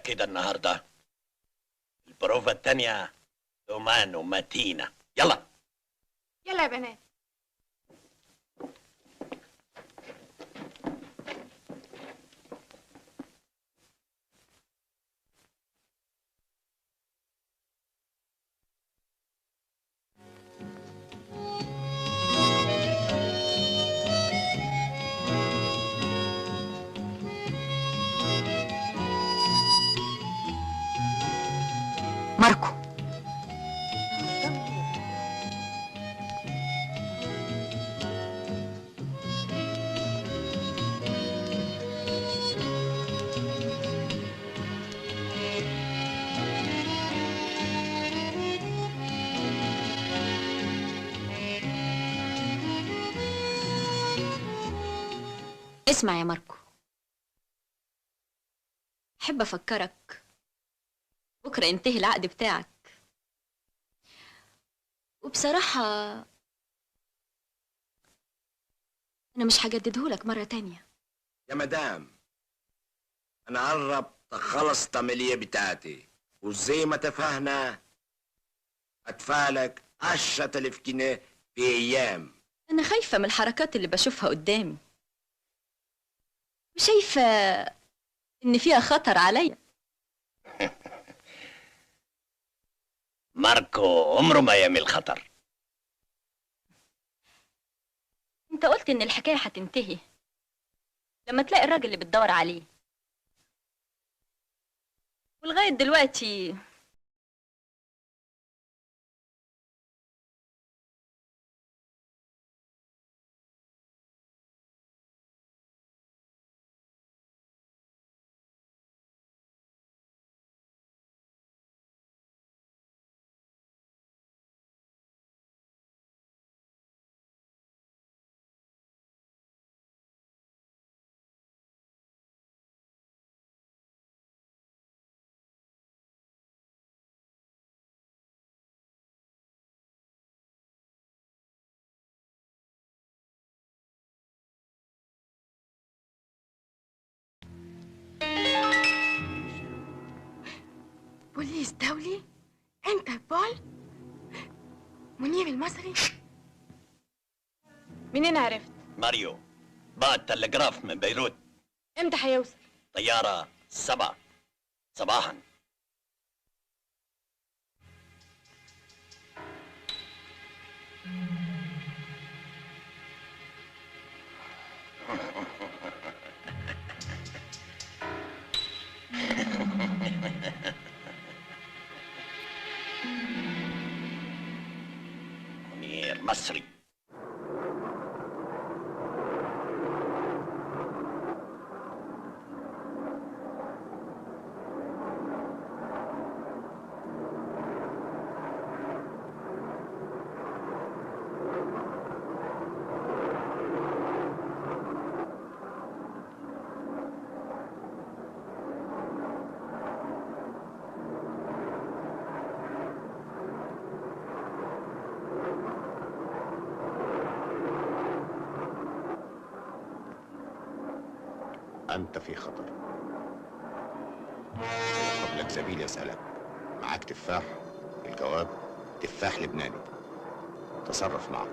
كده النهارده. البروفة التانية ثمان ومتينة. يلا يلا يا بنات. ماركو، اسمع يا ماركو، أحب أفكرك بكرة ينتهي العقد بتاعك، وبصراحة أنا مش هجددهولك مرة تانية. يا مدام، انا قربت اخلص العمليه بتاعتي، وزي ما اتفقنا ادفعلك 10,000 جنيه في ايام. أنا خايفة من الحركات اللي بشوفها قدامي، وشايفة إن فيها خطر عليا. ماركو عمره ما يعمل خطر. أنت قلت إن الحكاية هتنتهي لما تلاقي الراجل اللي بتدور عليه، ولغاية دلوقتي بوليس دولي؟ انتربول؟ منير المصري؟ منين عرفت؟ ماريو بعت تلغراف من بيروت. امتى هيوصل؟ طيارة 7 صباحا. منير مصري. أنت في خطر. طب لك زميل يسألك، معاك تفاح؟ الجواب تفاح لبناني. تصرف معه.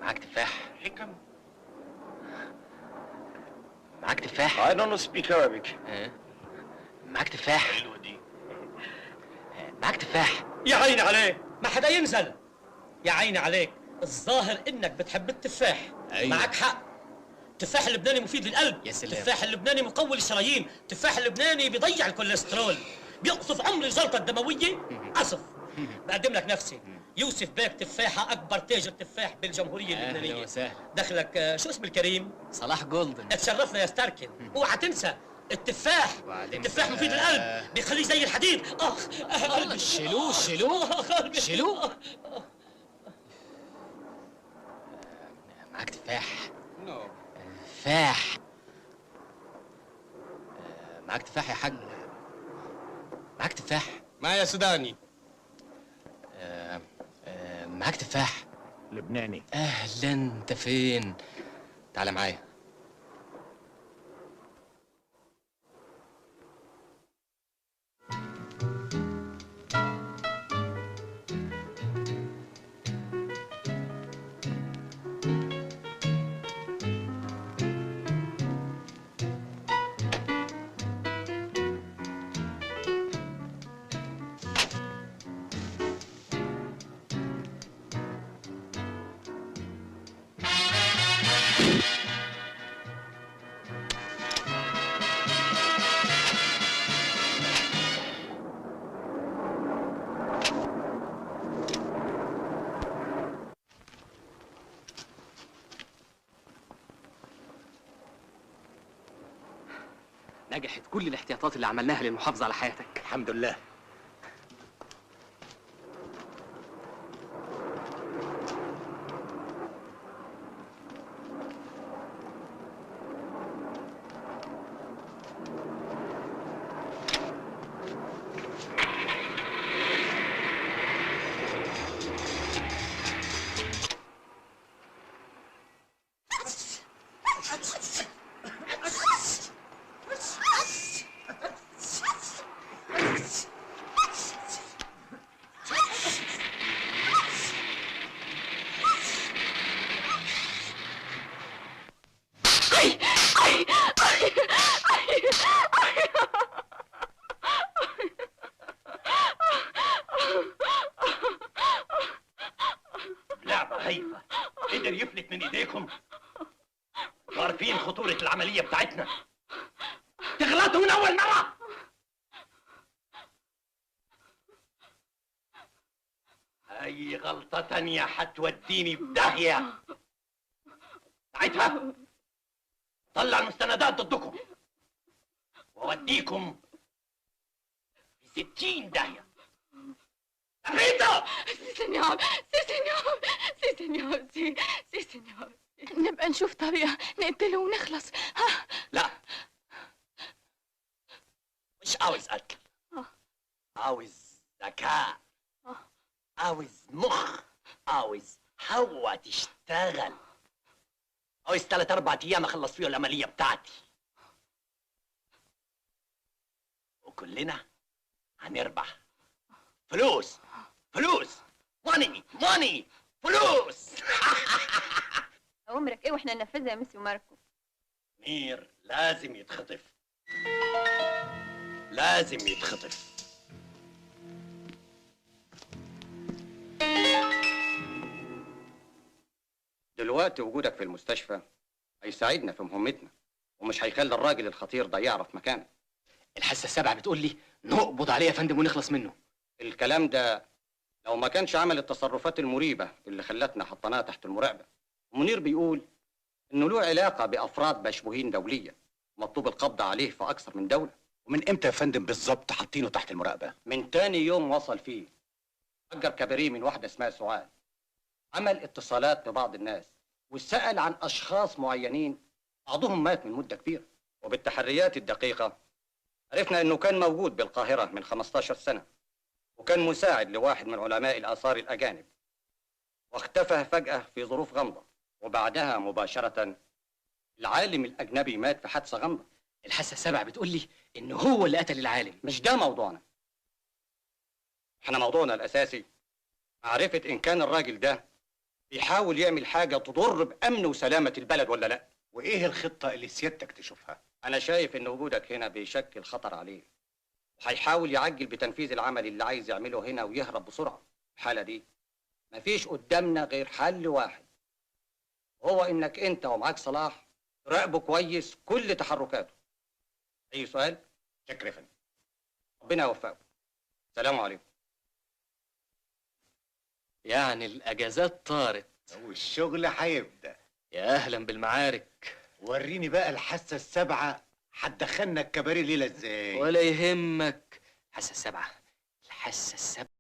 معاك تفاح؟ معاك تفاح؟ I don't speak Arabic. معاك تفاح؟ حلوة دي. معاك تفاح؟ يا عيني عليك، ما حدا ينزل. يا عيني عليك، الظاهر انك بتحب التفاح. أيوة. معك حق. التفاح اللبناني مفيد للقلب. يا سلام. التفاح اللبناني مقوي للشرايين. التفاح اللبناني بيضيع الكوليسترول، بيقصف عمر الجلطة الدموية. أصف. بقدم لك نفسي يوسف بيك تفاحة، أكبر تاجر تفاح بالجمهورية اللبنانية. أهلا وسهلا. دخلك شو اسم الكريم؟ صلاح جولدن. اتشرفنا يا ستاركن. اوعى تنسى التفاح. التفاح مفيد للقلب، بيخليه زي الحديد. قلبي. شيلوه. معاك تفاح؟ No. تفاح. معاك تفاح يا حاج؟ معاك تفاح؟ معايا سوداني. معاك تفاح؟ لبناني. اهلا، انت فين؟ تعالى معايا. نجحت كل الاحتياطات اللي عملناها للمحافظة على حياتك. الحمد لله. لعبة هايفة قدر يفلت من ايديكم. عارفين خطورة العملية بتاعتنا. تغلطوا من أول مرة. أي غلطة تانية هتوديني في داهية. ساعتها طلع المستندات ضدكم وأوديكم في 60 داهية. ريتا! سي سينيور، سي سينيور، سي سينيور، سي سينيور. نبقى نشوف طريقة نقتله ونخلص. ها؟ لا، مش عاوز قتل. عاوز ذكاء. عاوز مخ. عاوز هوا تشتغل. عاوز 3-4 أيام أخلص فيهم العملية بتاعتي. وكلنا هنربح. فلوس فلوس، ماني ماني، فلوس. أوامرك إيه وإحنا ننفذها يا مسيو ماركو؟ مير لازم يتخطف. لازم يتخطف. دلوقتي وجودك في المستشفى هيساعدنا في مهمتنا، ومش هيخلي الراجل الخطير ده يعرف مكانك. الحاسة السابعة بتقول لي نقبض عليه يا فندم ونخلص منه. الكلام ده لو ما كانش عمل التصرفات المريبة اللي خلتنا حطيناها تحت المراقبة. ومنير بيقول إنه له علاقة بأفراد مشبوهين دوليا، مطلوب القبض عليه في أكثر من دولة. ومن امتى يا فندم بالظبط حاطينه تحت المراقبه؟ من تاني يوم وصل فيه. أجر كباريه من واحدة اسمها سعاد. عمل اتصالات ببعض الناس وسأل عن أشخاص معينين، بعضهم مات من مدة كبيرة. وبالتحريات الدقيقة عرفنا إنه كان موجود بالقاهرة من 15 سنة، وكان مساعد لواحد من علماء الآثار الأجانب، واختفى فجأة في ظروف غامضة، وبعدها مباشرة العالم الأجنبي مات في حادثة غامضة. الحاسة السابعة بتقول لي إن هو اللي قتل العالم. مش ده موضوعنا. احنا موضوعنا الأساسي معرفة إن كان الراجل ده بيحاول يعمل حاجة تضر بأمن وسلامة البلد ولا لأ. وايه الخطه اللي سيادتك تشوفها؟ أنا شايف إن وجودك هنا بيشكل خطر عليه، وهيحاول يعجل بتنفيذ العمل اللي عايز يعمله هنا ويهرب بسرعة. في الحالة دي مفيش قدامنا غير حل واحد، وهو إنك أنت ومعاك صلاح تراقبه كويس كل تحركاته. أي سؤال؟ شكرا يا فندم. ربنا يوفقه. سلام عليكم. يعني الأجازات طارت. والشغل هيبدا. يا أهلا بالمعارك. وريني بقى الحاسه السابعه هتدخلنا الكباريه ليله ازاي؟ ولا يهمك. الحاسة السابعة، الحاسة السابعة.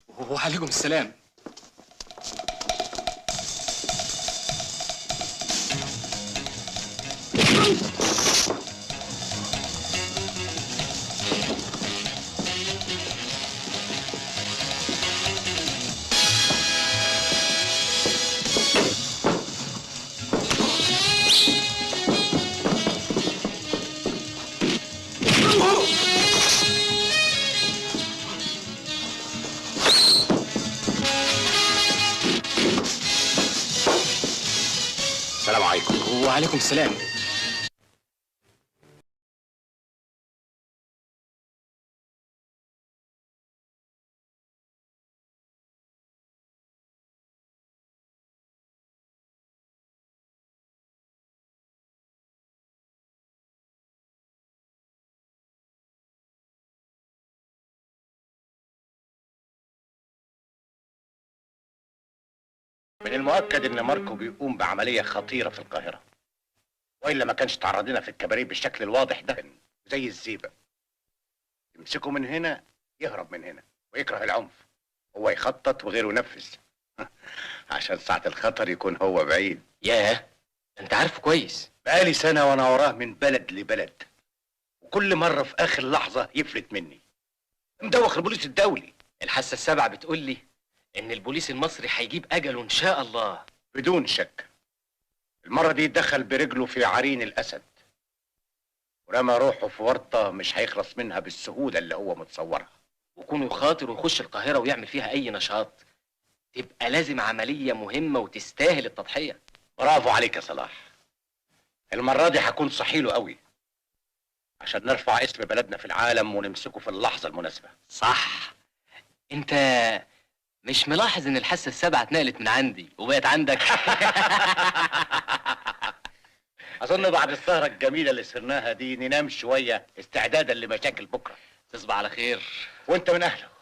وعليكم السلام. السلام عليكم. وعليكم السلام. من المؤكد ان ماركو بيقوم بعمليه خطيره في القاهره، والا ما كانش تعرضنا في الكباريه بالشكل الواضح ده زي الزيبه. يمسكه من هنا يهرب من هنا ويكره العنف، هو يخطط وغيره ينفذ عشان ساعه الخطر يكون هو بعيد. ياه، انت عارفه كويس. بقالي سنه وانا وراه من بلد لبلد، وكل مره في اخر لحظه يفلت مني. مدوخ البوليس الدولي. الحاسة السابعة بتقول لي ان البوليس المصري هيجيب اجله ان شاء الله. بدون شك. المرة دي دخل برجله في عرين الأسد، ورمى روحه في ورطة مش هيخلص منها بالسهولة اللي هو متصورها. وكونه يخاطر ويخش القاهرة ويعمل فيها أي نشاط تبقى لازم عملية مهمة وتستاهل التضحية. برافو عليك يا صلاح. المرة دي هكون صحيله قوي عشان نرفع اسم بلدنا في العالم ونمسكه في اللحظة المناسبة. صح. انت مش ملاحظ ان الحاسة السابعة اتنقلت من عندي وبقت عندك؟ أظن بعد السهرة الجميلة اللي سهرناها دي ننام شوية استعدادا لمشاكل بكرة. تصبح على خير. وانت من أهله.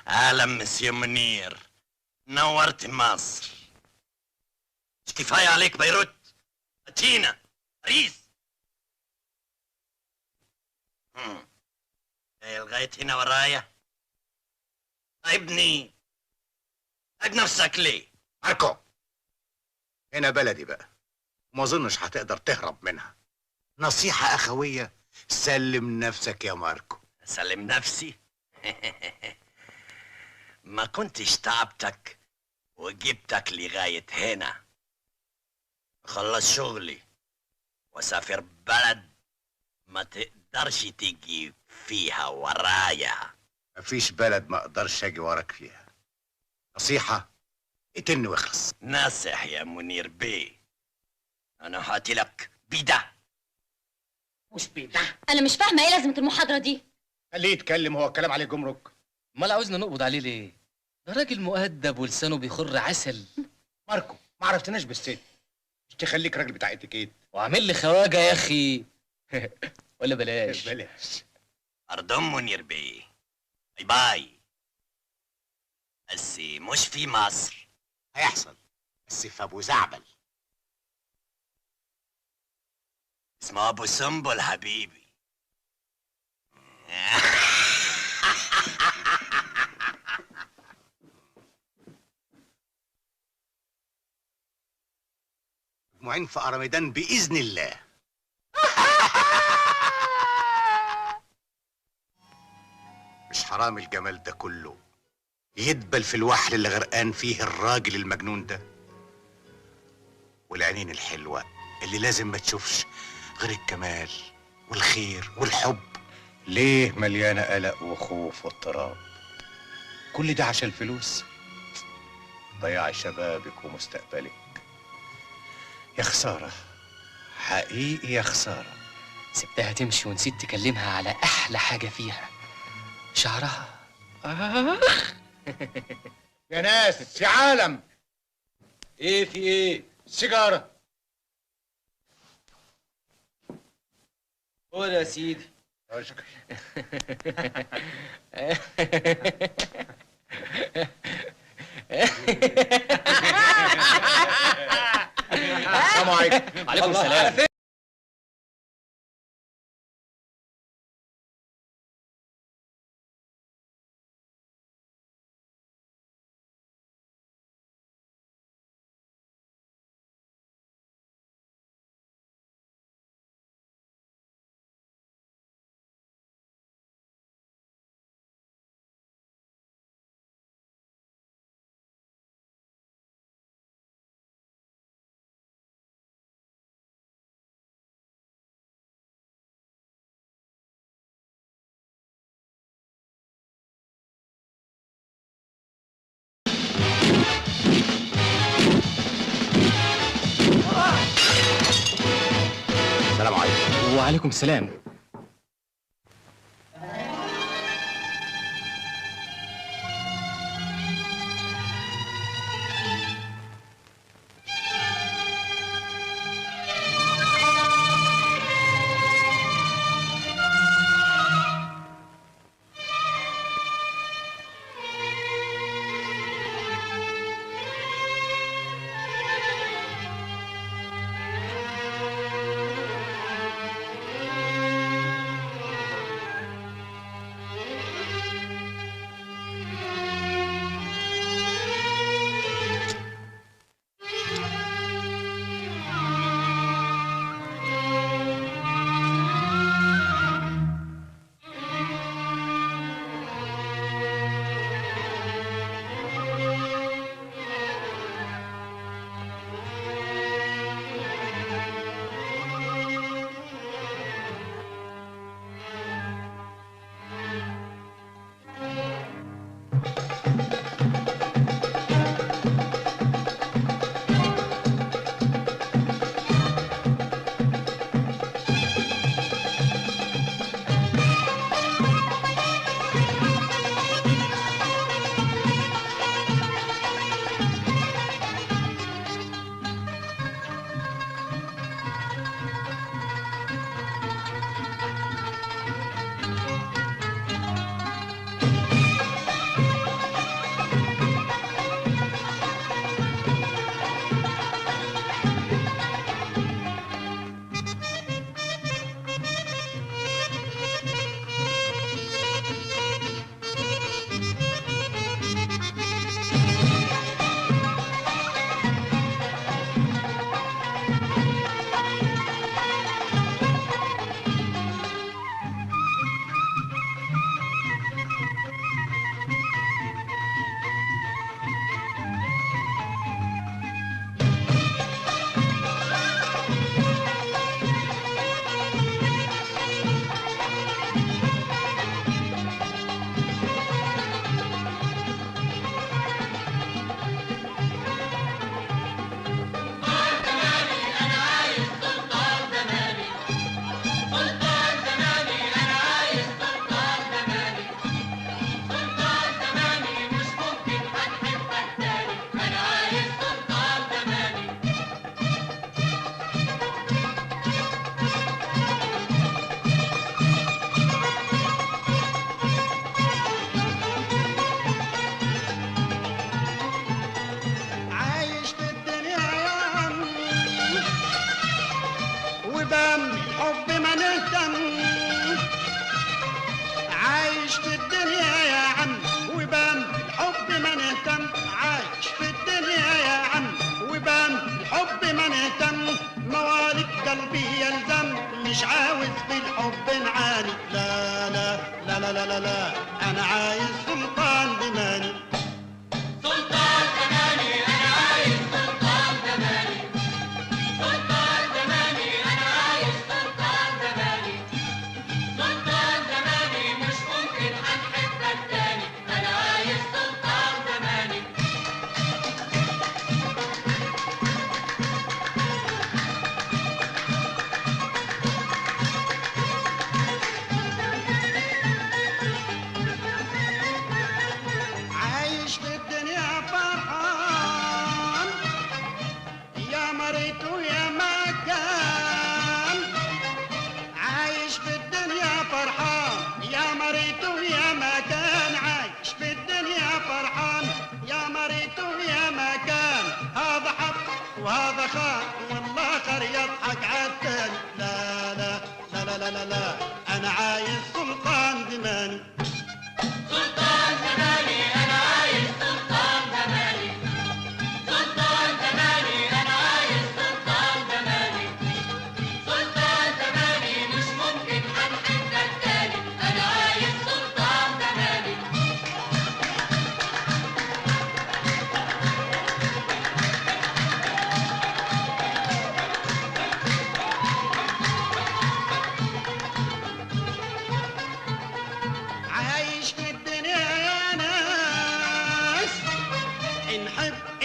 اهلا مسيو منير، نورت مصر. مش كفايه عليك بيروت، اتينا، باريس؟ لغايه هنا ورايا؟ ابني اب نفسك ليه؟ ماركو، هنا بلدي بقى، وما اظنش هتقدر تهرب منها. نصيحة أخوية، سلم نفسك يا ماركو. سلم نفسي؟ ما كنتش تعبتك وجبتك لغاية هنا. خلص شغلي وسافر بلد ما تقدرش تيجي فيها ورايا. مفيش بلد ما اقدرش اجي وراك فيها. نصيحة، اتن واخلص. ناصح يا منير بيه، انا هاتلك بده. مش بيده. انا مش فاهمه ايه لازمه المحاضره دي. خليه يتكلم، هو الكلام عليه جمرك. امال عاوزنا نقبض عليه ليه؟ ده راجل مؤدب ولسانه بيخر عسل. ماركو، ما عرفتناش بالست، مش تخليك راجل بتاع اتيكيت. وعامل لي خواجه يا اخي. ولا بلاش. بلاش. أردم منير بيه، باي باي. بس مش في مصر. هيحصل بس في ابو زعبل. اسمه ابو سنبل حبيبي. مجموعين في ارميدان باذن الله. مش حرام الجمال ده كله يدبل في الوحل اللي غرقان فيه الراجل المجنون ده، والعينين الحلوة اللي لازم ما تشوفش غير الجمال والخير والحب. ليه مليانة قلق وخوف واضطراب؟ كل ده عشان الفلوس؟ ضيع شبابك ومستقبلك. يا خسارة، حقيقي يا خسارة. سبتها تمشي ونسيت تكلمها على احلى حاجه فيها، شعرها. يا ناس، يا عالم، ايه في ايه؟ سيجارة. خد يا سيدي. شكرا. السلام عليكم. وعليكم السلام. السلام عليكم. وعليكم السلام.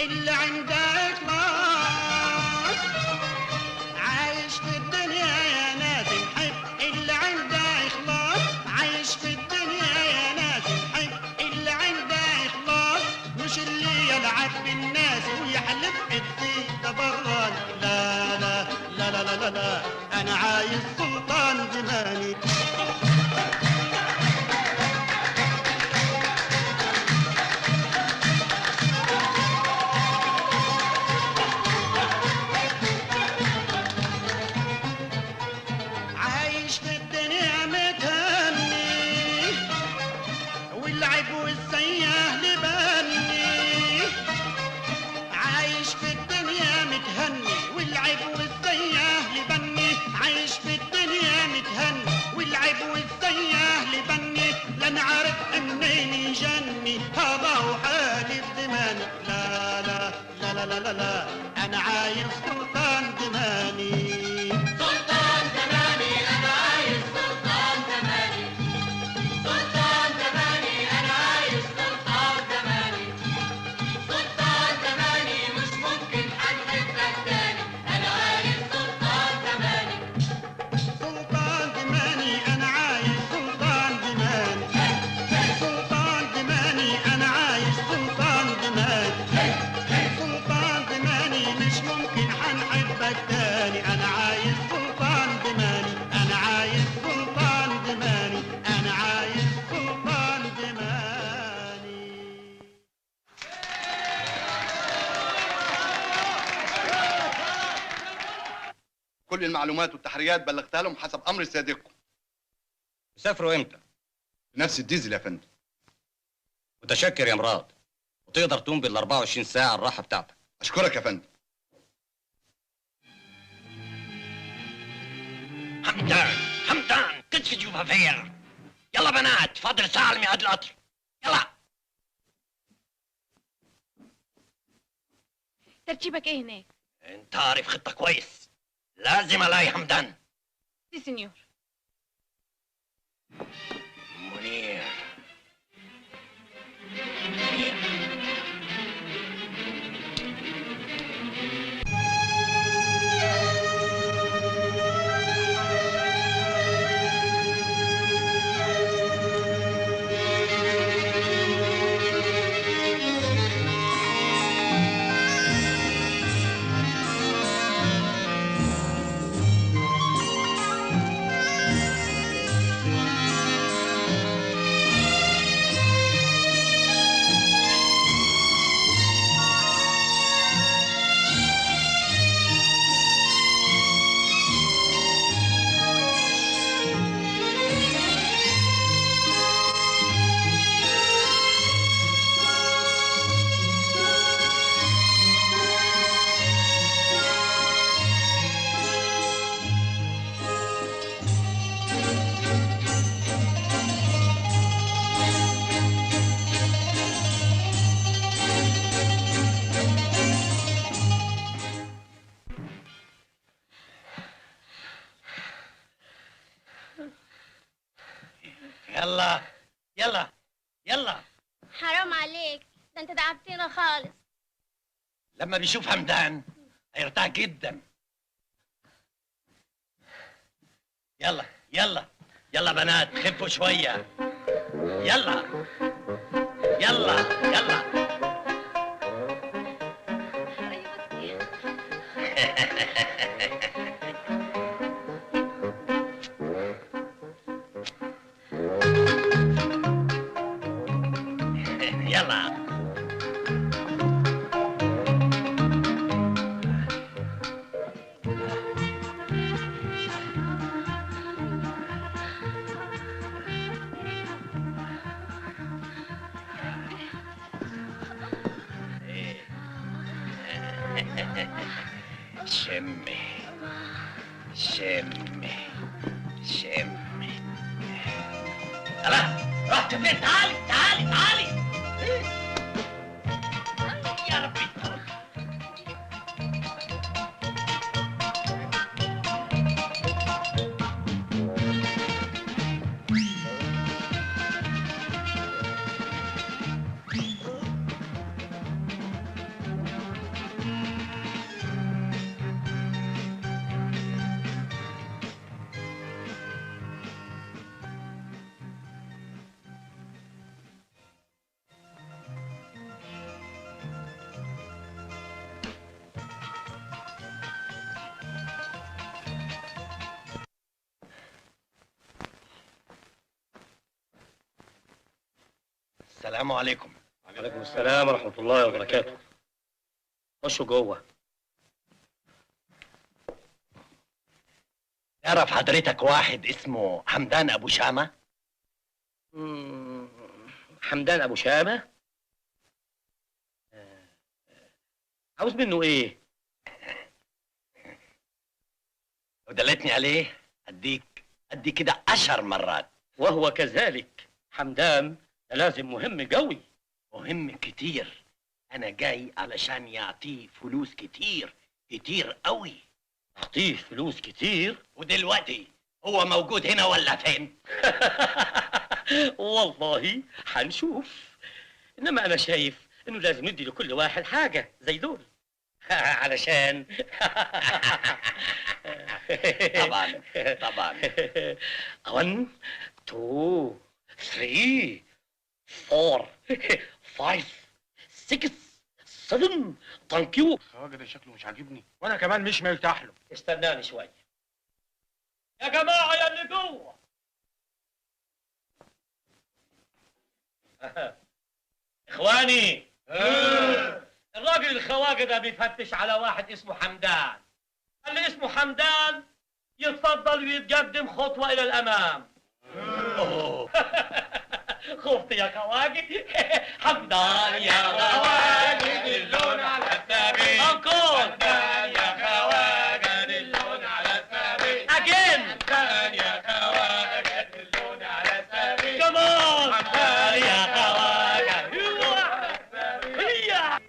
اللي عنده إخلاص. عايش في الدنيا يا ناس نحب اللي عنده إخلاص. عايش في الدنيا يا ناس نحب اللي عنده إخلاص. مش اللي يلعب بالناس ويحلف الدين تبرر. لا لا لا لا لا لا، أنا عايز سلطان زماني. عايش في الدنيا متهني واللعب والسياه لبني. عايش في الدنيا متهني واللعب والسياه لبني. عايش في الدنيا متهني واللعب والسياه لبني. لا نعرف منين يجني هذا هو حالي بزماني. لا لا لا لا لا لا, لا. أنا عايز سلطان زماني. كل المعلومات والتحريات بلغتها لهم حسب امر سيادتكم. سافروا امتى؟ بنفس الديزل يا فندم. متشكر يا مراد، وتقدر تقوم بال 24 ساعة الراحة بتاعتك. اشكرك يا فندم. حمدان كنت في جوبها فير. يلا بنات، فاضل ساعة على ميعاد القطر. يلا. ترتيبك ايه هناك؟ انت عارف خطة كويس. لازم الاقي حمدان. سي سينيور. منير. يلا يلا يلا. حرام عليك، ده انت تعبتنا خالص. لما بيشوف حمدان هيرتاح جدا. يلا يلا يلا بنات، خفوا شوية. يلا يلا يلا. يلا. شمي شمي شمي. يلا رحت فين؟ تعالي تعالي تعالي. يا ربي. السلام عليكم. وعليكم السلام ورحمة الله وبركاته. خشوا جوه. تعرف حضرتك واحد اسمه حمدان أبو شامة؟ حمدان أبو شامة؟ عاوز منه إيه؟ لو دلتني عليه أدي كده 10 مرات. وهو كذلك. حمدان ده لازم مهم قوي. مهم كتير. أنا جاي علشان يعطيه فلوس كتير قوي. أعطيه فلوس كتير؟ ودلوقتي هو موجود هنا ولا فين؟ والله هنشوف. إنما أنا شايف إنه لازم ندي لكل واحد حاجة زي دول. علشان طبعا 1 2 3 4 5 6 7 ثانك يو. الراجل ده شكله مش عاجبني وانا كمان مش مرتاح له. استناني شوية يا جماعة يا اللي جوه. إخواني، الراجل الخواجة ده بيفتش على واحد اسمه حمدان. اللي اسمه حمدان يتفضل ويتقدم خطوة إلى الأمام. خفت يا خواجة. حمدان يا خواجة دلون على السبيل. أنكور. حمدان يا خواجة دلون على السبيل. أجين. حمدان يا خواجة دلون على السبيل. كمان. حمدان يا خواجة دلون على السبيل. هيا.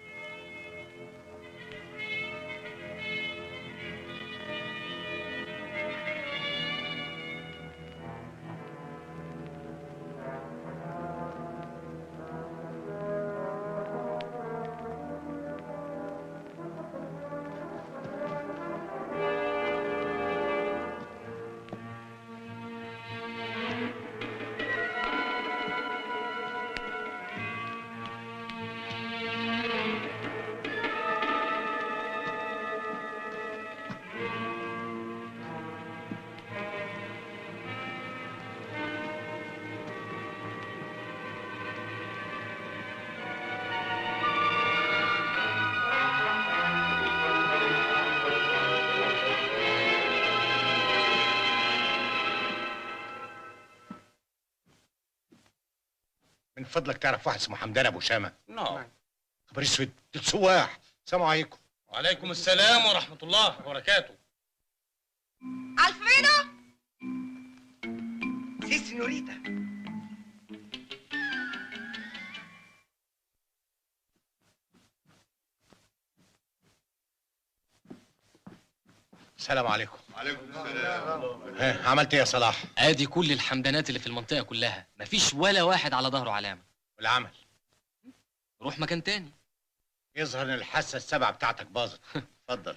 من فضلك تعرف واحد اسمه حمدان ابو شامه؟ نعم. خبر اسود، دول سواح. السلام عليكم. وعليكم السلام ورحمة الله وبركاته. الفريدو. سي سينوريتا. السلام عليكم. وعليكم السلام. ها، عملت ايه يا صلاح؟ ادي كل الحمدانات اللي في المنطقة كلها، مفيش ولا واحد على ظهره علامة. والعمل؟ روح مكان تاني. يظهر ان الحاسة السبعة بتاعتك باظت. اتفضل.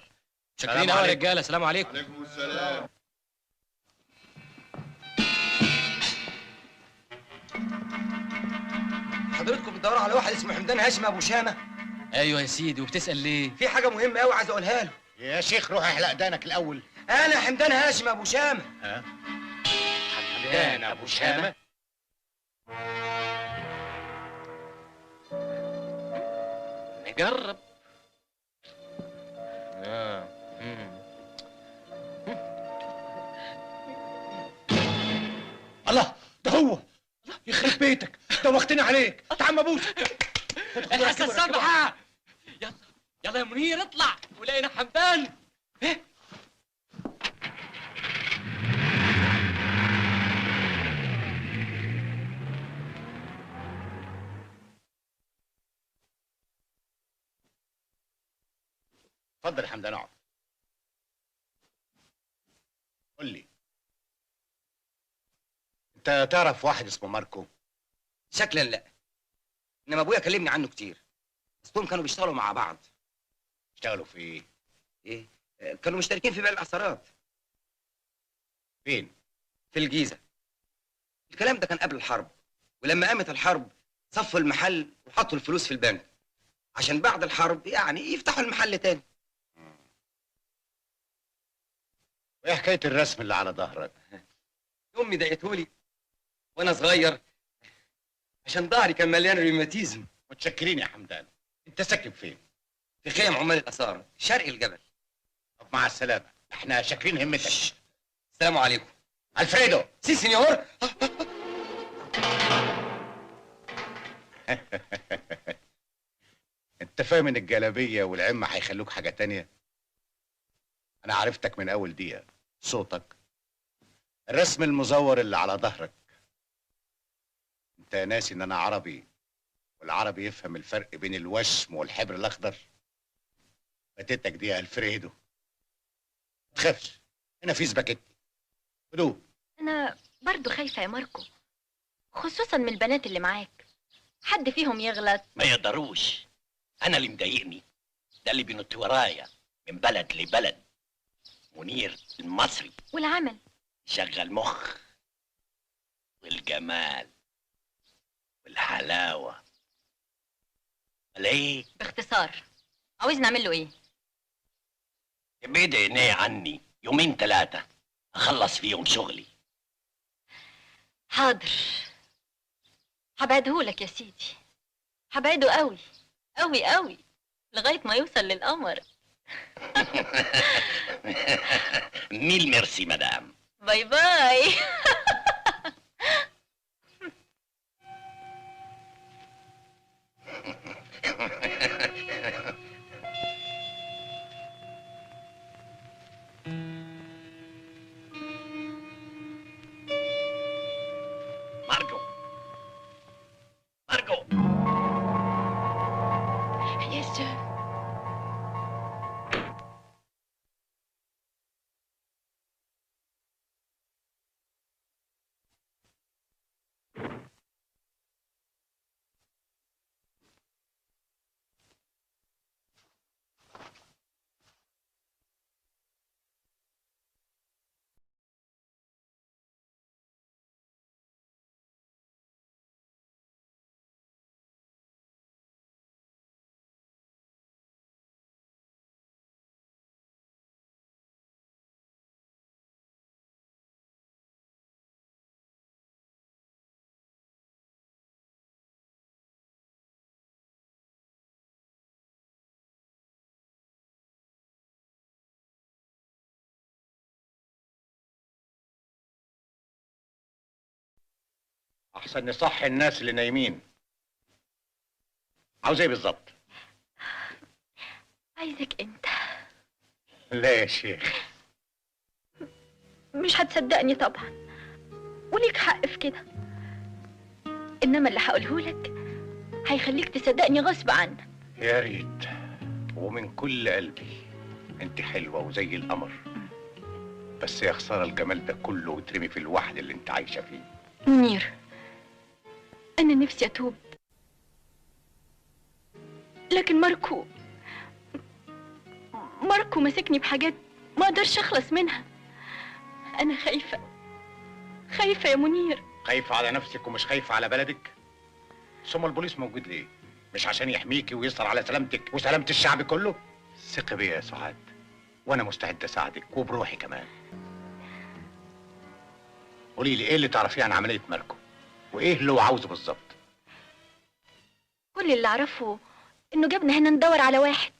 شكرين قوي يا رجالة. سلام عليكم. وعليكم السلام. حضرتكم بتدوروا على واحد اسمه حمدان هاشم ابو شامه؟ ايوه يا سيدي، وبتسأل ليه؟ في حاجه مهمه قوي عايز اقولها له. يا شيخ روح احلق دانك الاول. انا حمدان هاشم ابو شامه. ها؟ حمدان ابو شامة. نجرب. الله، ده هو. يخرب بيتك، دوختني عليك. تعال ابوسك. الحاسة السبعة. يلا يلا يا منير اطلع ولقينا حمدان. ايه؟ اتفضل يا حمدان اقعد. قول لي، انت تعرف واحد اسمه ماركو؟ شكلا لا، انما ابويا كلمني عنه كتير. اصلهم كانوا بيشتغلوا مع بعض. اشتغلوا في ايه؟ ايه؟ كانوا مشتركين في بيع العصارات. فين؟ في الجيزه. الكلام ده كان قبل الحرب، ولما قامت الحرب صفوا المحل وحطوا الفلوس في البنك عشان بعد الحرب يعني يفتحوا المحل تاني. وايه حكايه الرسم اللي على ظهرك؟ امي ضايقتهولي وانا صغير، عشان ظهري كان مليان روماتيزم. متشكرين يا حمدان. انت ساكن فين؟ في خيم عمال الاثار شرق الجبل. طب مع السلامه، احنا شاكرين همتك. السلام عليكم. الفريدو. سي سينيور. انت فاهم ان الجلابيه والعمه هيخلوك حاجه تانية؟ انا عرفتك من اول دقيقه، صوتك، الرسم المزور اللي على ظهرك. انت ناسي ان انا عربي، والعربي يفهم الفرق بين الوشم والحبر الاخضر؟ فاتتك دي يا الفريدو. ما تخافش، هنا في سباكيتي. هدوء. انا برضو خايفه يا ماركو، خصوصا من البنات اللي معاك، حد فيهم يغلط. ما يقدروش، انا اللي مضايقني ده اللي بينط ورايا من بلد لبلد. منير المصري والعمل شغل مخ والجمال والحلاوه. ولا ايه؟ باختصار عاوز نعمل له ايه؟ ابعد عينيه عني يومين ثلاثه اخلص فيهم شغلي. حاضر، هبعدهولك يا سيدي، هبعده قوي قوي قوي لغايه ما يوصل للقمر. ميل ميرسي مدام. باي باي. ماركو ماركو. Yes, sir. احسن نصحي الناس اللي نايمين. عاوز ايه بالظبط؟ عايزك انت. لا يا شيخ. مش هتصدقني طبعا، وليك حق في كده، انما اللي هقولهولك هيخليك تصدقني غصب عنك. يا ريت، ومن كل قلبي. انت حلوه وزي القمر، بس يا خساره الجمال ده كله وترمي في الوحل اللي انت عايشه فيه. منير، انا نفسي اتوب، لكن ماركو مسكني بحاجات ما اقدرش اخلص منها. انا خايفه يا منير. خايفه على نفسك ومش خايفه على بلدك؟ ثم البوليس موجود ليه؟ مش عشان يحميكي ويسهر على سلامتك وسلامه الشعب كله؟ ثقي بيا يا سعاد، وانا مستعد اساعدك وبروحي كمان. قولي لي ايه اللي تعرفيه عن عمليه ماركو، وايه اللي هو عاوزه بالظبط؟ كل اللي اعرفه انه جابنا هنا ندور على واحد،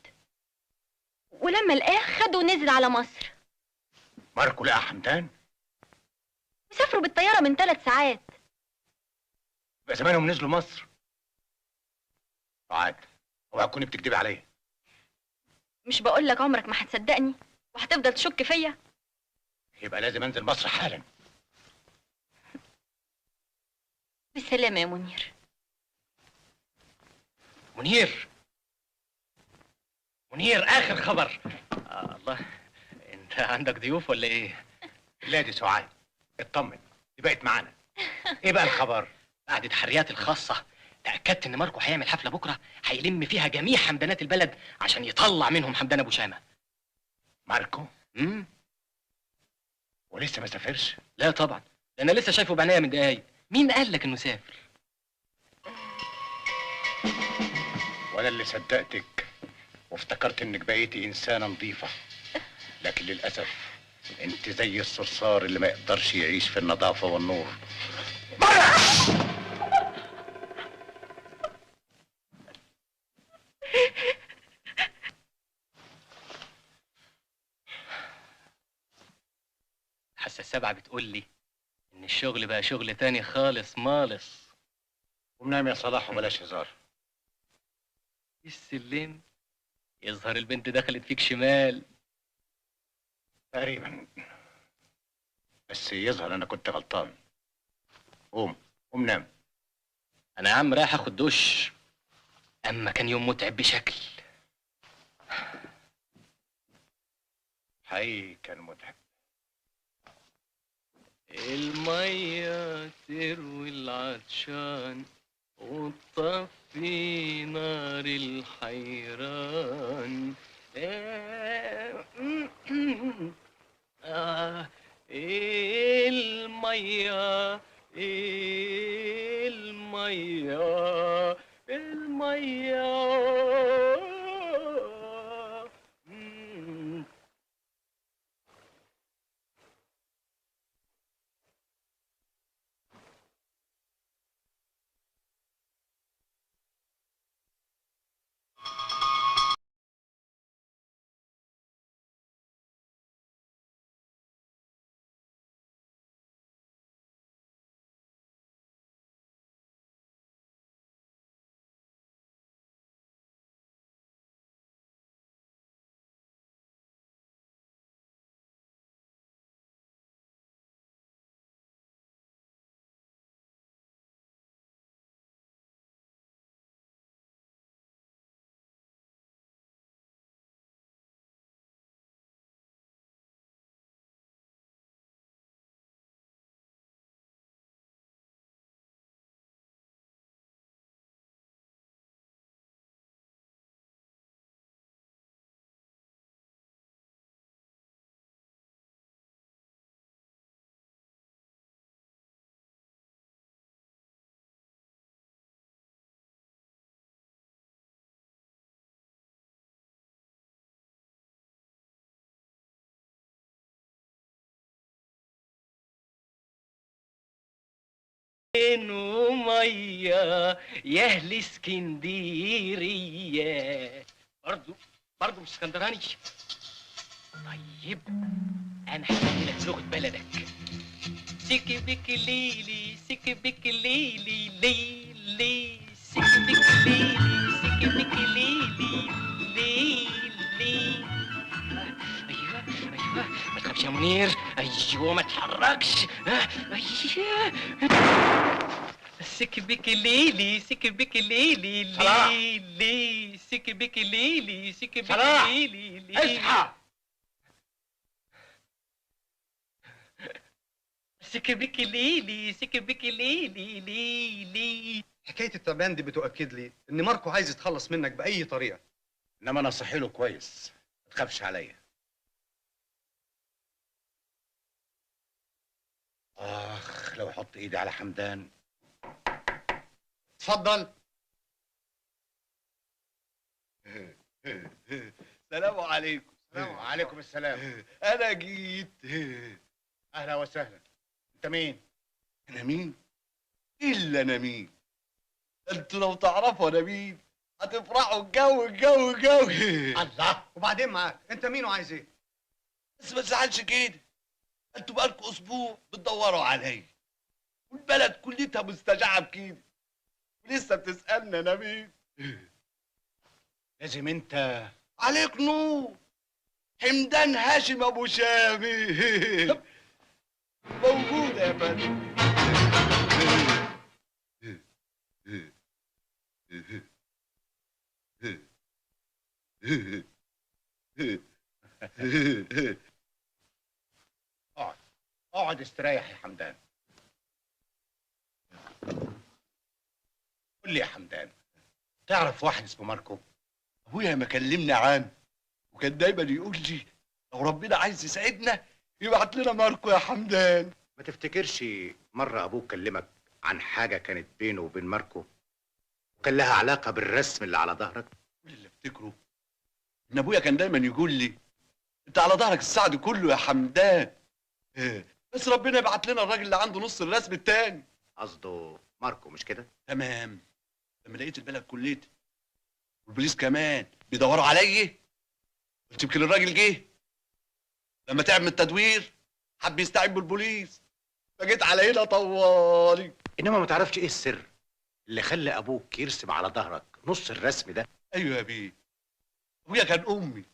ولما لقاه خده ونزل على مصر. ماركو لقى حمدان؟ سافروا بالطياره من 3 ساعات. يبقى زمانهم نزلوا مصر. سعاد، اوعي تكوني بتكدبي عليا. مش بقول لك عمرك ما هتصدقني وهتفضل تشك فيا؟ يبقى لازم انزل مصر حالا. بالسلامه يا منير. منير، اخر خبر. الله، انت عندك ضيوف ولا ايه؟ لا دي سعاد، اطمن، دي بقت معانا. ايه بقى الخبر؟ بعد تحريات الخاصه تاكدت ان ماركو هيعمل حفله بكره هيلم فيها جميع حمدانات البلد عشان يطلع منهم حمدان ابو شامه. ماركو؟ ولسه ما سافرش؟ لا طبعا، ده انا لسه شايفه بعناية من دقايق. مين قال لك انه سافر؟ وانا اللي صدقتك وافتكرت انك بقيتي انسانه نظيفه، لكن للاسف انت زي الصرصار اللي ما يقدرش يعيش في النظافه والنور. السبعة بتقول لي ان الشغل بقى شغل تاني خالص مالص. قوم يا صلاح وبلاش هزار. السلم يظهر البنت دخلت فيك شمال. تقريبا، بس يظهر انا كنت غلطان. قوم نام. انا يا عم رايح اخد دش، اما كان يوم متعب بشكل. حقيقي كان متعب. المية تروي العطشان وتطفي نار الحيران. المية ومية يا اهل اسكندرية. برضو مش اسكندراني. طيب انا هحكي لك لغة بلدك. سيكي بيكي ليلي سيكي بيكي ليلي ليلي سيكي بيكي ليلي سيكي بيكي ليلي ليلي. ايوه ما تخافش يا منير. ايوه ما تحركش. ايوه سيكي بيكي ليلي سيكي بيكي ليلي ليلي سيكي بيكي ليلي سيكي بيكي ليلي. اصحى. سيكي بيكي ليلي سيكي بيكي ليلي ليلي. حكايه التعبان دي بتؤكد لي ان ماركو عايز يتخلص منك باي طريقه. انما انا صحي له كويس، ما تخافش عليا. اخ لو احط ايدي على حمدان. اتفضل. السلام عليكم. وعليكم السلام. انا جيت. اهلا وسهلا. انت مين؟ انا مين؟ الا انا مين؟ انتوا لو تعرفوا انا مين هتفرحوا. الجو الله. وبعدين معاك انت مين وعايز ايه؟ بس ما تزعلش كده، انتوا بقالكوا اسبوع بتدوروا عليا والبلد كلها مستجعه بكده ولسه بتسالني انا مين. لازم انت عليك نور. حمدان هاشم ابو شامي موجود يا فندم. اقعد استريح يا حمدان. قول لي يا حمدان، تعرف واحد اسمه ماركو؟ ابويا ما كلمني عنه وكان دايما يقول لي لو ربنا عايز يسعدنا يبعت لنا ماركو يا حمدان. ما تفتكرش مرة ابوك كلمك عن حاجة كانت بينه وبين ماركو وكان لها علاقة بالرسم اللي على ظهرك؟ كل اللي افتكره ان ابويا كان دايما يقول لي انت على ظهرك السعد كله يا حمدان، بس ربنا يبعت لنا الراجل اللي عنده نص الرسم التاني. قصده ماركو مش كده؟ تمام. لما لقيت البلد كليتي والبوليس كمان بيدوروا عليا قلت يمكن الراجل جه لما تعب من التدوير حب يستعين بالبوليس، فجيت على هنا طوالي. انما ما تعرفش ايه السر اللي خلى ابوك يرسم على ظهرك نص الرسم ده؟ ايوه يا بيه، ابويا كان امي،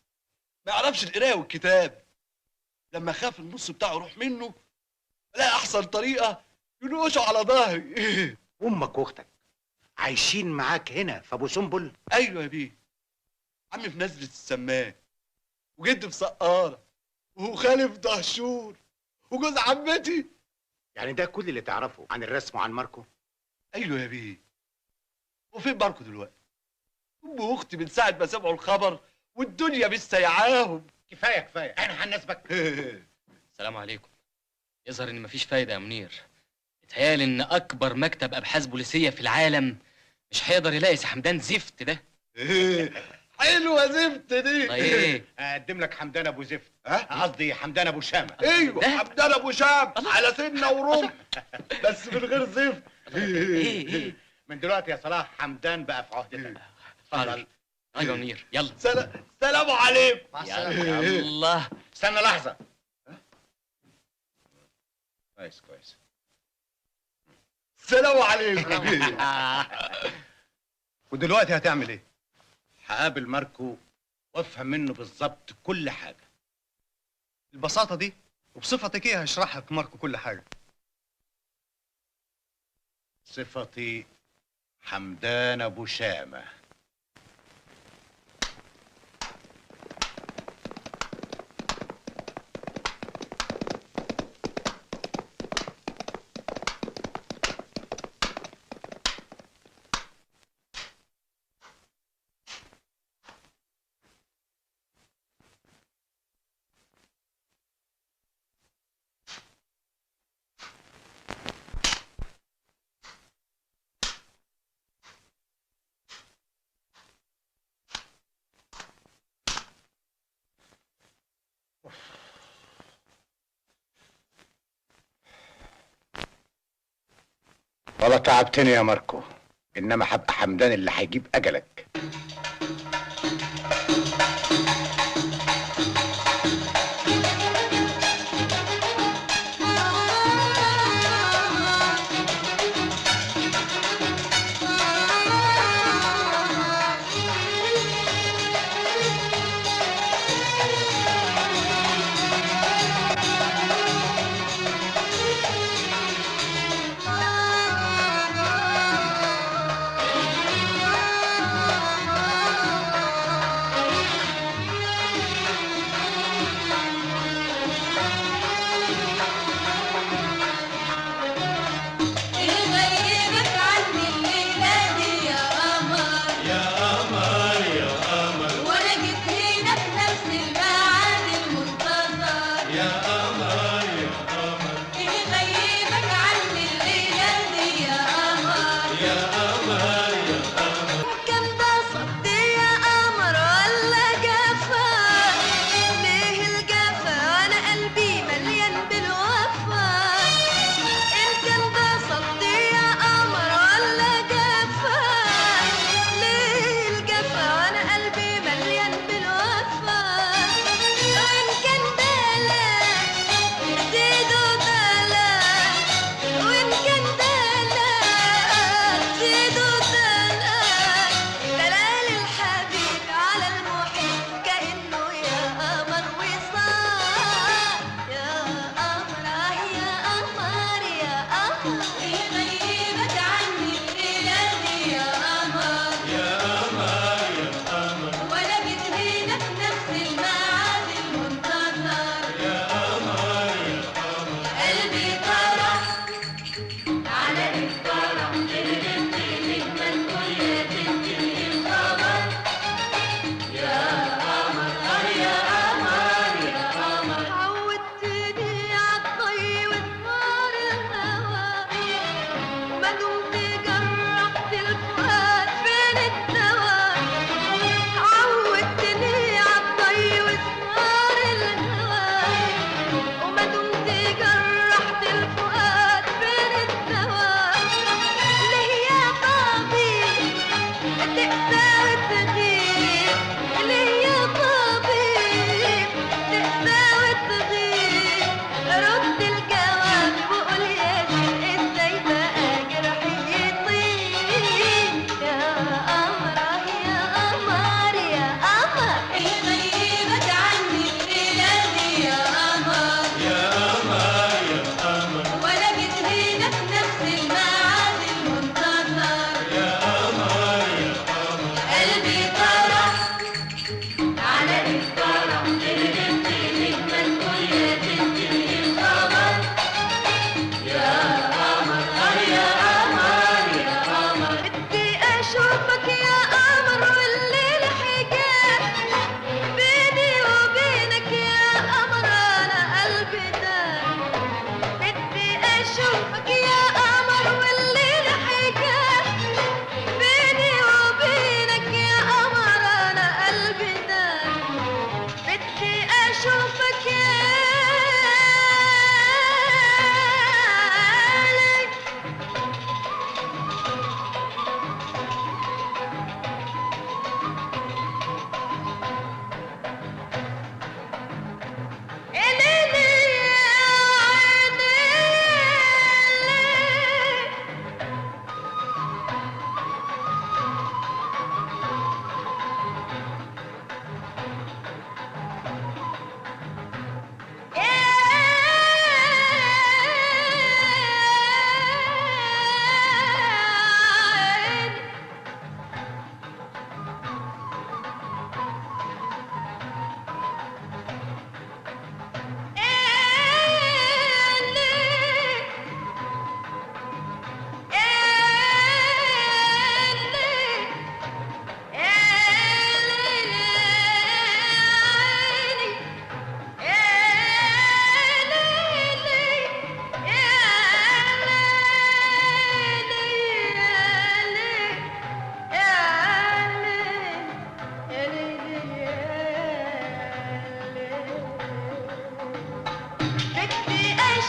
ما يعرفش القرايه والكتاب. لما خاف النص بتاعه يروح منه، لقى احسن طريقه ينقشه على ظهري. امك واختك عايشين معاك هنا في ابو سنبل؟ ايوه يا بيه، عمي في نزله السمان، وجدي في سقاره، وخالي في دهشور، وجوز عمتي. يعني ده كل اللي تعرفه عن الرسم وعن ماركو؟ ايوه يا بيه. وفين ماركو دلوقتي؟ امي واختي من ساعه ما سمعوا الخبر والدنيا مش سايعاهم. كفايه كفايه، احنا هنسبك. السلام عليكم. يظهر ان مفيش فايده يا منير. اتهيالي ان اكبر مكتب ابحاث بوليسيه في العالم مش هيقدر يلاقي حمدان زفت ده. حلوه زفت دي. طيب ايه؟ اقدم لك حمدان ابو زفت. قصدي حمدان ابو شامه. ايوه حمدان ابو شام على سنه ورمح، بس من غير زفت. ايه من دلوقتي يا صلاح حمدان بقى في عهدتك. اتفضل. ايوه يا منير، يلا. سلام عليكم. الله. استنى لحظه. كويس كويس. سلام عليكم. ودلوقتي هتعمل ايه؟ هقابل ماركو وافهم منه بالظبط كل حاجه. البساطه دي وبصفتك ايه هشرح لك ماركو كل حاجه. صفتي حمدان ابو شامه. والله تعبتني يا ماركو، انما هبقى حمدان اللي هيجيب اجلك.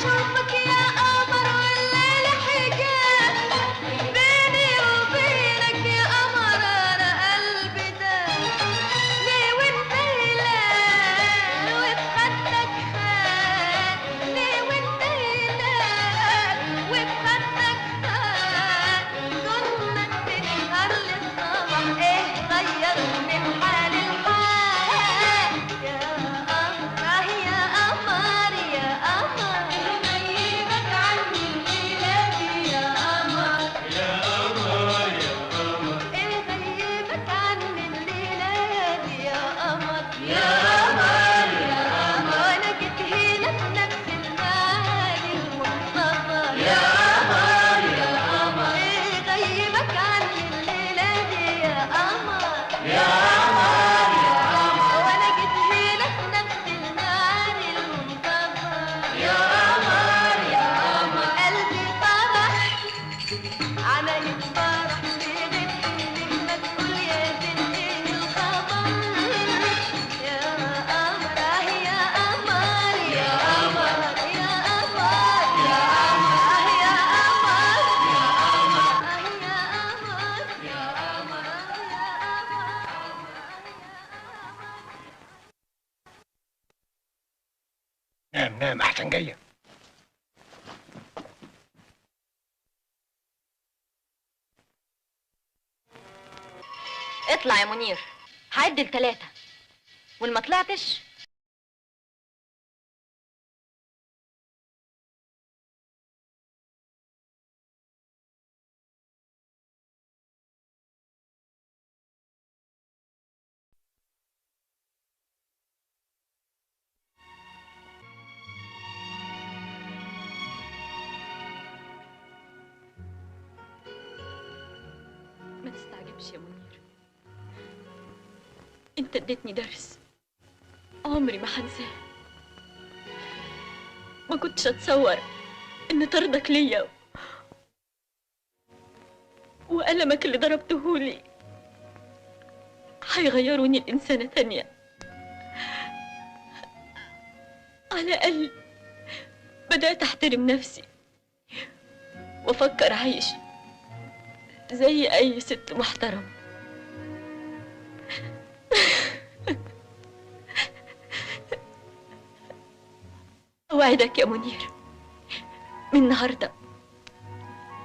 اشوفك يا قمر والليل حجاب بيني وبينك يا قمر انا قلبي داب ليه وانت هلال وفي خدك خال ليه وانت هلال وفي خدك خال كنا بنسهر للصبح ايه غير من حال الحال يا قمر يا قمر يا قمر غيبك عني الليلة دي يا قمر يا قمر يا قمر ايه غيبك عني الليلة دي يا قمر يا قمر يا قمر وانا جيت هنا في نفس الميعاد المنتظر يا قمر يا قمر ايه غيبك عني الليلة دي يا قمر يا قمر يا قمر وانا جيت هنا في نفس الميعاد المنتظر يا قمر يا قمر قلبي فرح عملت فرح بغيرتي لما تقول يا بنت ايه الخبر يا قمر يا قمر يا قمر يا قمر يا قمر يا قمر يا قمر يا قمر نام نام احسن جايه. اطلع يا منير، هعد ل3 وإن ما طلعتش ما تستعجبش يا منير. انت اديتني درس عمري ما هنساه. ما كنتش اتصور ان طردك ليا وألمك اللي ضربتهولي هيغيروني لإنسانة تانية. على الأقل بدأت أحترم نفسي وأفكر أعيش زي أي ست محترمة. أوعدك يا منير من النهارده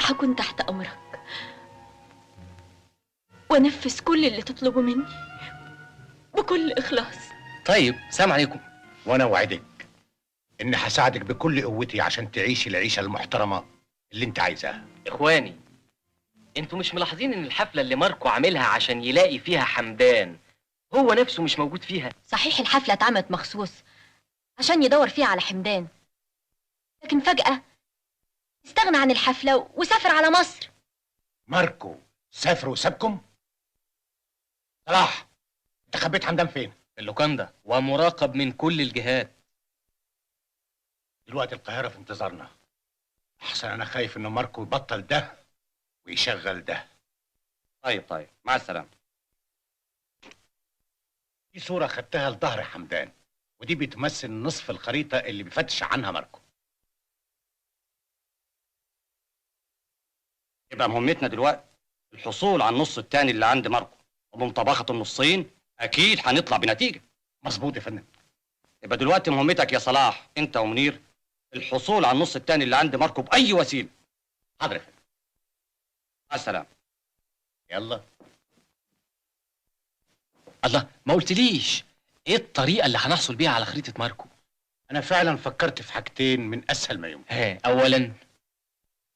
هكون تحت أمرك وأنفذ كل اللي تطلبه مني بكل إخلاص. طيب سلام عليكم. وانا اوعدك اني هساعدك بكل قوتي عشان تعيشي العيشه المحترمه اللي انت عايزاها. اخواني، انتوا مش ملاحظين ان الحفله اللي ماركو عاملها عشان يلاقي فيها حمدان هو نفسه مش موجود فيها؟ صحيح الحفلة اتعملت مخصوص عشان يدور فيها على حمدان، لكن فجأة استغنى عن الحفلة وسافر على مصر. ماركو سافر وسابكم؟ صلاح، انت خبيت حمدان فين؟ في اللوكاندا ومراقب من كل الجهات. دلوقتي القاهره في انتظارنا. احسن انا خايف ان ماركو يبطل ده ويشغل ده. طيب مع السلامه. دي صوره خدتها لظهر حمدان، ودي بتمثل نصف الخريطه اللي بيفتش عنها ماركو. يبقى مهمتنا دلوقتي الحصول على النص التاني اللي عند ماركو، وبمطابقه النصين اكيد هنطلع بنتيجه. مظبوط يا فندم. يبقى دلوقتي مهمتك يا صلاح انت ومنير الحصول على النص التاني اللي عند ماركو باي وسيله. حاضر يا فندم. مع السلامه. يلا. الله، ما قلتليش ايه الطريقه اللي هنحصل بيها على خريطه ماركو؟ انا فعلا فكرت في حاجتين من اسهل ما يمكن. اولا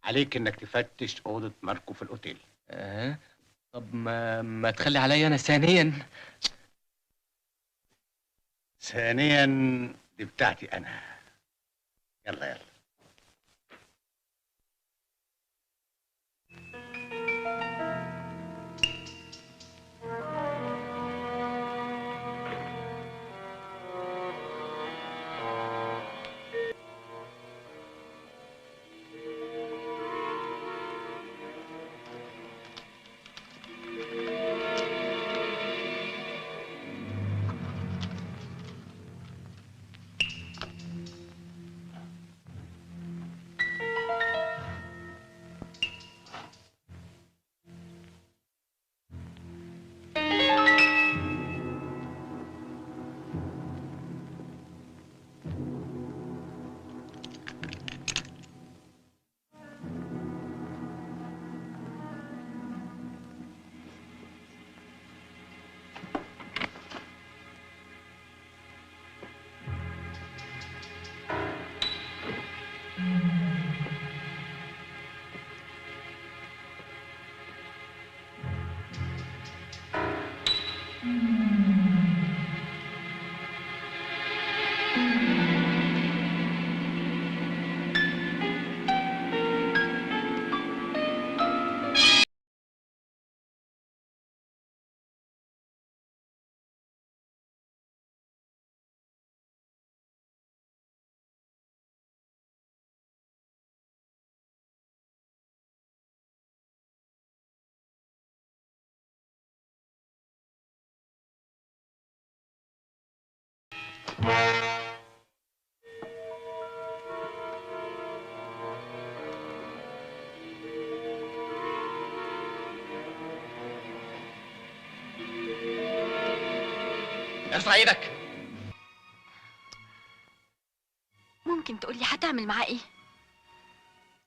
عليك انك تفتش اوضه ماركو في الاوتيل. طب ما تخلي عليا انا ثانيا. ثانيا دي بتاعتي انا. يلا يلا. ارفع ايدك. ممكن تقولي هتعمل معاه ايه؟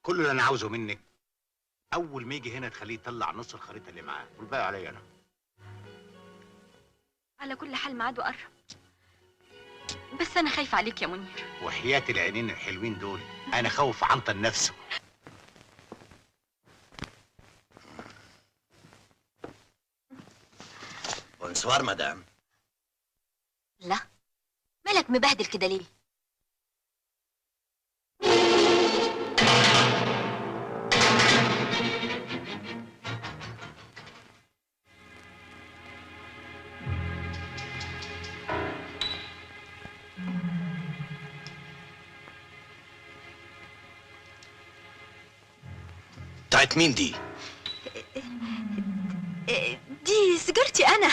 كل اللي انا عاوزه منك اول ما يجي هنا تخليه يطلع نص الخريطه اللي معاه والباقي عليا انا. على كل حال ميعاده قرب، بس انا خايفه عليك يا منير. وحياة العينين الحلوين دول انا خوف عنطل نفسه. بونسوار مدام. لا، مالك مبهدل كده ليه؟ بتاعت مين دي؟ دي سيجارتي انا.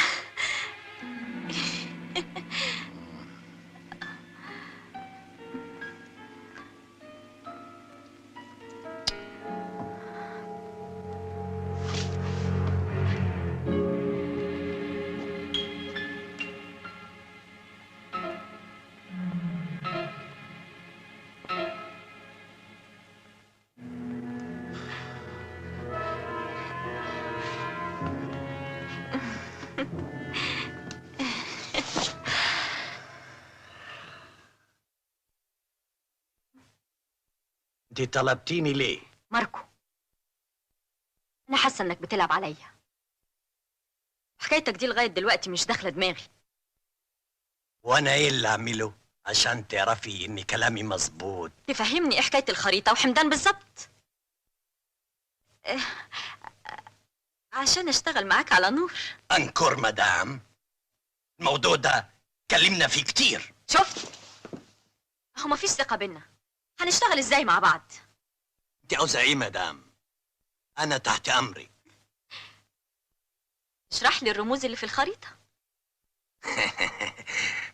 انت طلبتيني ليه؟ ماركو، انا حاسه انك بتلعب عليا. حكايتك دي لغايه دلوقتي مش داخله دماغي. وانا ايه اللي اعمله عشان تعرفي ان كلامي مظبوط؟ تفهمني ايه حكايه الخريطه وحمدان بالظبط؟ عشان اشتغل معاك على نور. انكر مدام، الموضوع ده اتكلمنا فيه كتير. شفت؟ اهو مفيش ثقه بينا، هنشتغل ازاي مع بعض؟ انت عاوزه ايه مدام؟ انا تحت امرك. اشرح لي الرموز اللي في الخريطه.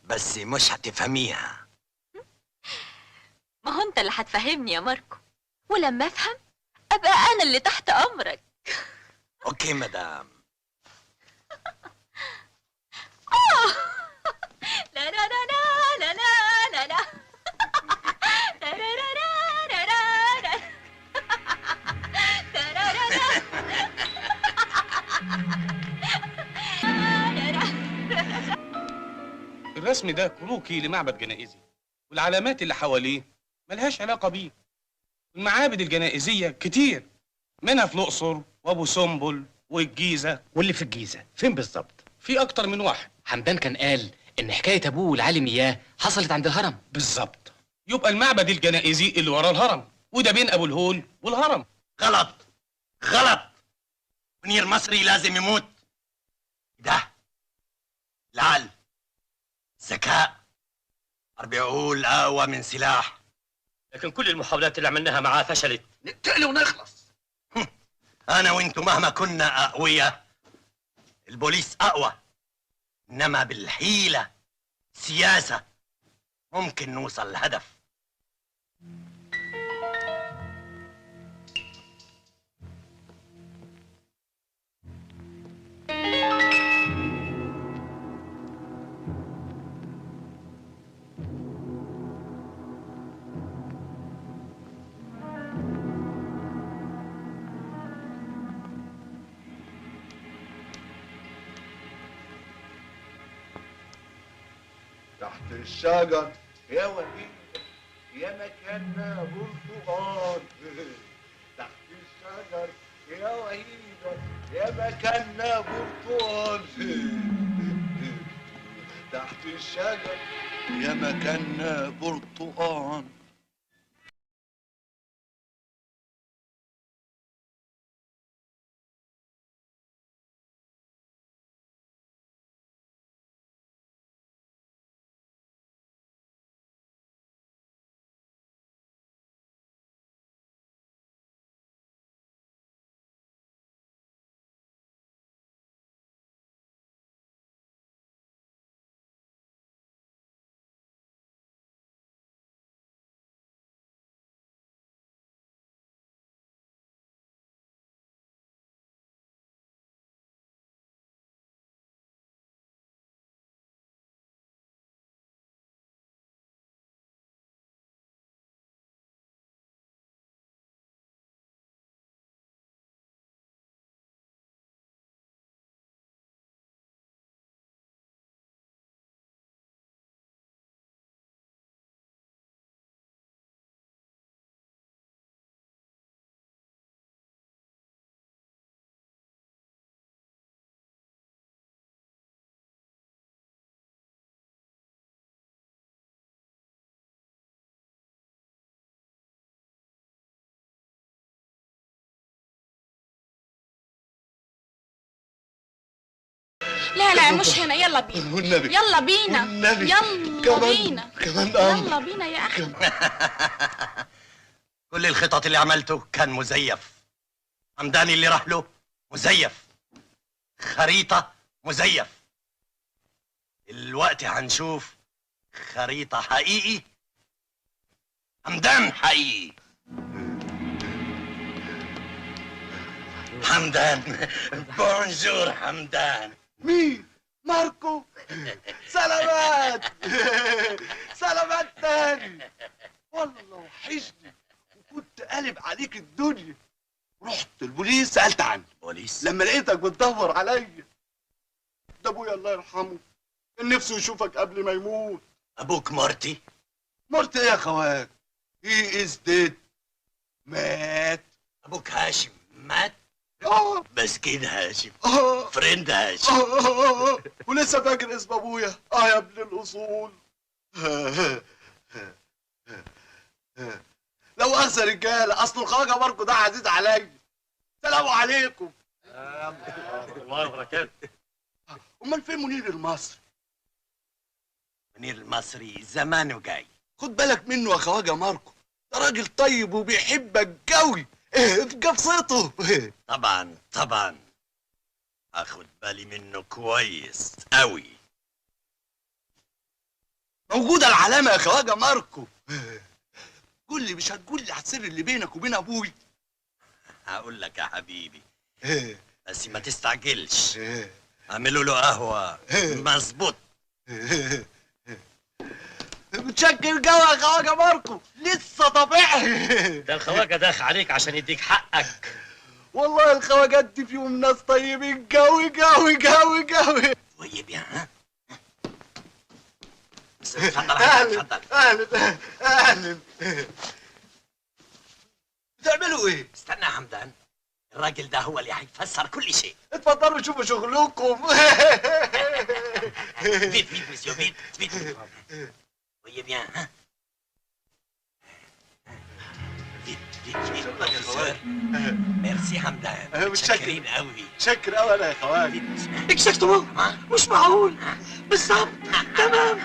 بس مش هتفهميها. ما هو انت اللي هتفهمني يا ماركو، ولما افهم ابقى انا اللي تحت امرك. اوكي مدام. لا لا لا لا لا لا لا لا الرسم ده كروكي لمعبد جنائزي، والعلامات اللي حواليه ملهاش علاقة بيه. المعابد الجنائزية كتير، منها في الأقصر وأبو سمبل والجيزة. واللي في الجيزة فين بالظبط؟ في أكتر من واحد. حمدان كان قال إن حكاية أبوه والعالم إياه حصلت عند الهرم. بالظبط. يبقى المعبد الجنائزي اللي ورا الهرم، وده بين أبو الهول والهرم. غلط غلط. منير مصري لازم يموت. ده العقل، ذكاء، عقول اقوى من سلاح. لكن كل المحاولات اللي عملناها معاه فشلت. نقتله ونخلص. انا وانتو مهما كنا اقوياء، البوليس اقوى. انما بالحيلة سياسة ممكن نوصل لهدف. تحت الشجر يا وهيد يا مكاننا برتقال. تحت الشجر يا وهيدة يا مكاننا برتقال. تحت الشجر يا مكاننا برتقال. مش هنا، يلا بينا والنبي يلا بينا والنبي. يلا كمان بينا كمان يلا بينا يا اخي. كل الخطط اللي عملته كان مزيف. حمداني اللي راح له مزيف. خريطة مزيف. الوقت هنشوف خريطة حقيقي. حمدان حقيقي. حمدان. بونجور حمدان. مين؟ ماركو. سلامات. سلامات تاني. والله وحشني وكنت قالب عليك الدنيا. رحت البوليس سألت عنك. بوليس؟ لما لقيتك بتدور عليا. ده ابويا الله يرحمه كان نفسه يشوفك قبل ما يموت. ابوك مرتي؟ مرتي ايه يا خواك؟ هي از ديد. مات. ابوك هاشم مات؟ مسكين هاشم. فريند هاشم. ولسه فاكر اسم ابويا. يا ابن الاصول. لو اخذ رجاله، اصل الخواجه ماركو ده عزيز عليا. سلام عليكم. الله وبركاته. امال فين منير المصري؟ منير المصري زمانه جاي. خد بالك منه يا خواجه ماركو، ده راجل طيب وبيحبك قوي. في قفصته. طبعا طبعا اخد بالي منه كويس قوي. موجودة العلامة يا خواجه ماركو. قول لي، مش هتقول لي على السر اللي بينك وبين ابوي؟ هقول لك يا حبيبي بس ما تستعجلش. اعملوا له قهوة مظبوط. متشكر قوي يا خواجه ماركو، لسه طبيعي. ده الخواجه داخ عليك عشان يديك حقك. والله الخواجات دي فيهم ناس طيبين قوي قوي قوي قوي. طيب يا ها. اهلا اهلا اهلا. بتعملوا ايه؟ استنى يا حمدان، الراجل ده هو اللي هيفسر كل شيء. اتفضلوا شوفوا شغلكم. فيت فيت مسيو فيت فيت. طيب يا ها. فيت فيت فيت. ميرسي حمدان. متشكرين قوي. متشكر قوي انا يا خواجه. اكزاكتومون. مش معقول. بالظبط. تمام.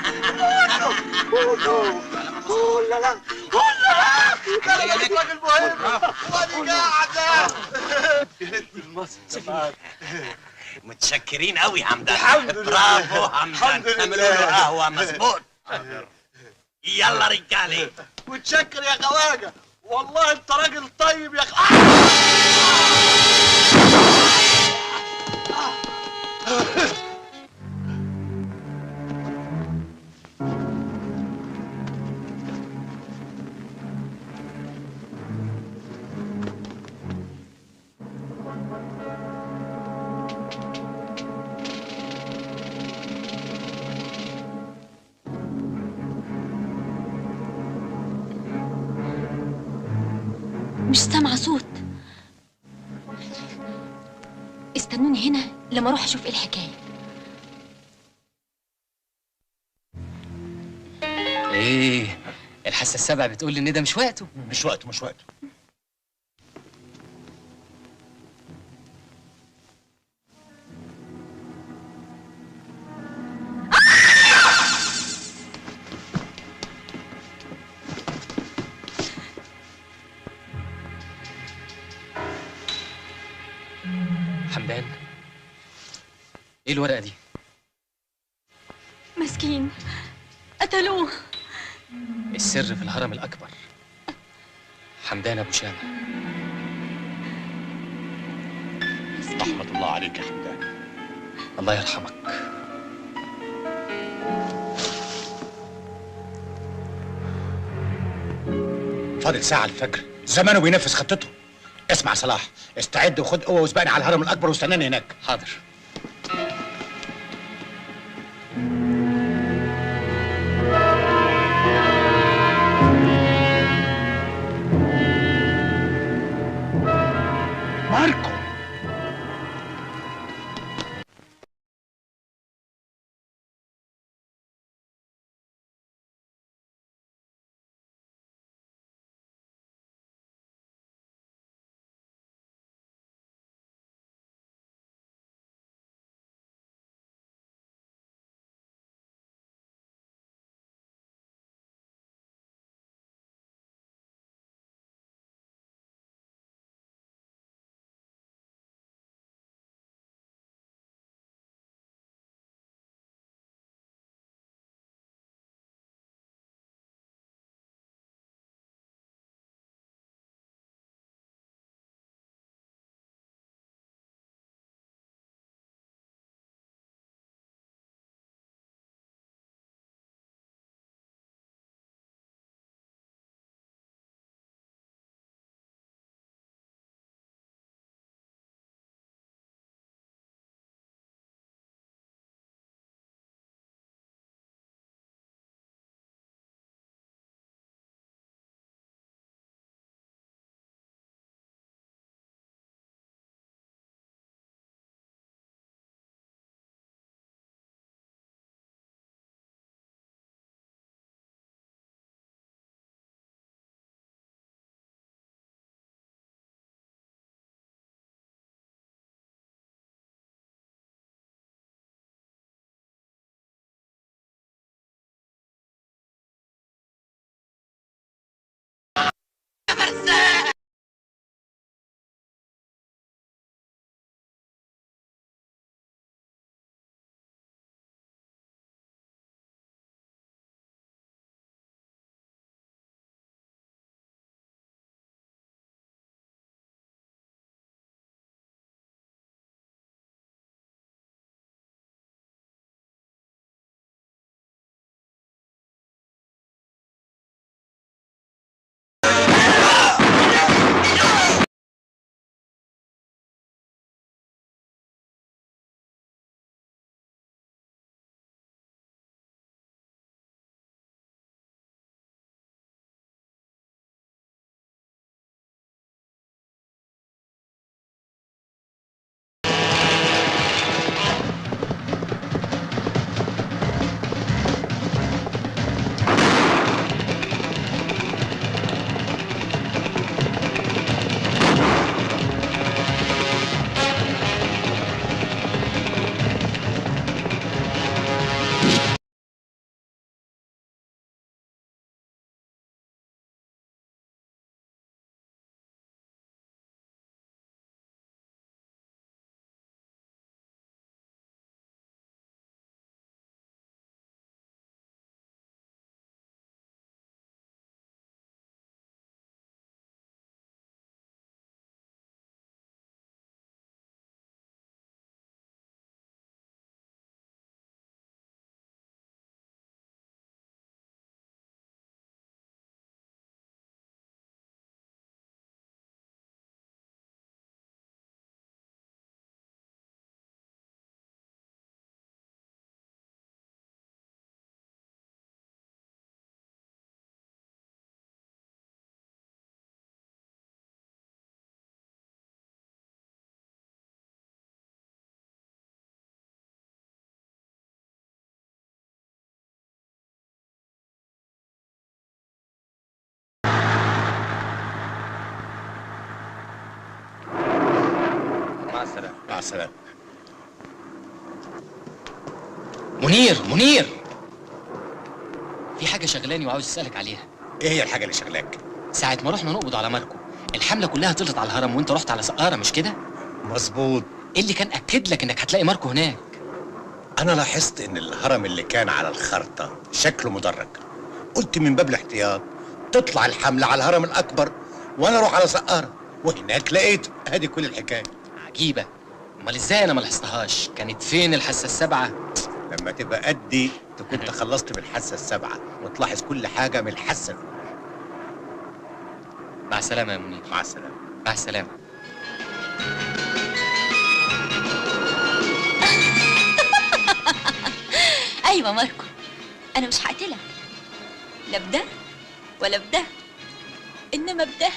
لا لا لا لا راجل مهم وادي قاعده. يا ريت المصري. متشكرين قوي حمدان. الحمد لله. برافو حمدان. الحمد لله. اعملوا له قهوه مظبوط. يلا رجالي. متشكر يا خواجه، والله انت راجل طيب يا مش سامعة صوت. استنوني هنا لما اروح اشوف ايه الحكاية. ايه الحاسه السابعه بتقول لي ان ده مش وقته. مش وقته مش وقته. حمدان، ايه الورقه دي؟ مسكين قتلوه. السر في الهرم الاكبر. حمدان ابو شامه. رحمة الله عليك يا حمدان. الله يرحمك. فاضل ساعة الفجر، زمانه بينفذ خطته. اسمع صلاح، استعد وخد قوة وسبقني على الهرم الأكبر واستناني هناك. حاضر. حسان. مع السلامة. مع السلامة. منير في حاجة شغلاني وعاوز اسألك عليها. ايه هي الحاجة اللي شغلاك؟ ساعة ما رحنا نقبض على ماركو الحملة كلها طلعت على الهرم وانت رحت على سقارة مش كده؟ مظبوط. ايه اللي كان أكد لك انك هتلاقي ماركو هناك؟ أنا لاحظت إن الهرم اللي كان على الخرطة شكله مدرج. قلت من باب الاحتياط تطلع الحملة على الهرم الأكبر وأنا أروح على سقارة وهناك لقيته. هذه كل الحكاية. عجيبة. امال ازاي انا ما لاحظتهاش؟ كانت فين الحاسة السابعة؟ لما تبقى قدي تكون خلصت من الحاسة السابعة وتلاحظ كل حاجة من الحاسة الأولى. مع السلامة يا منير. مع السلامة. مع السلامة. ايوه ماركو، انا مش هقتلك لا بده ولا بده، انما بده.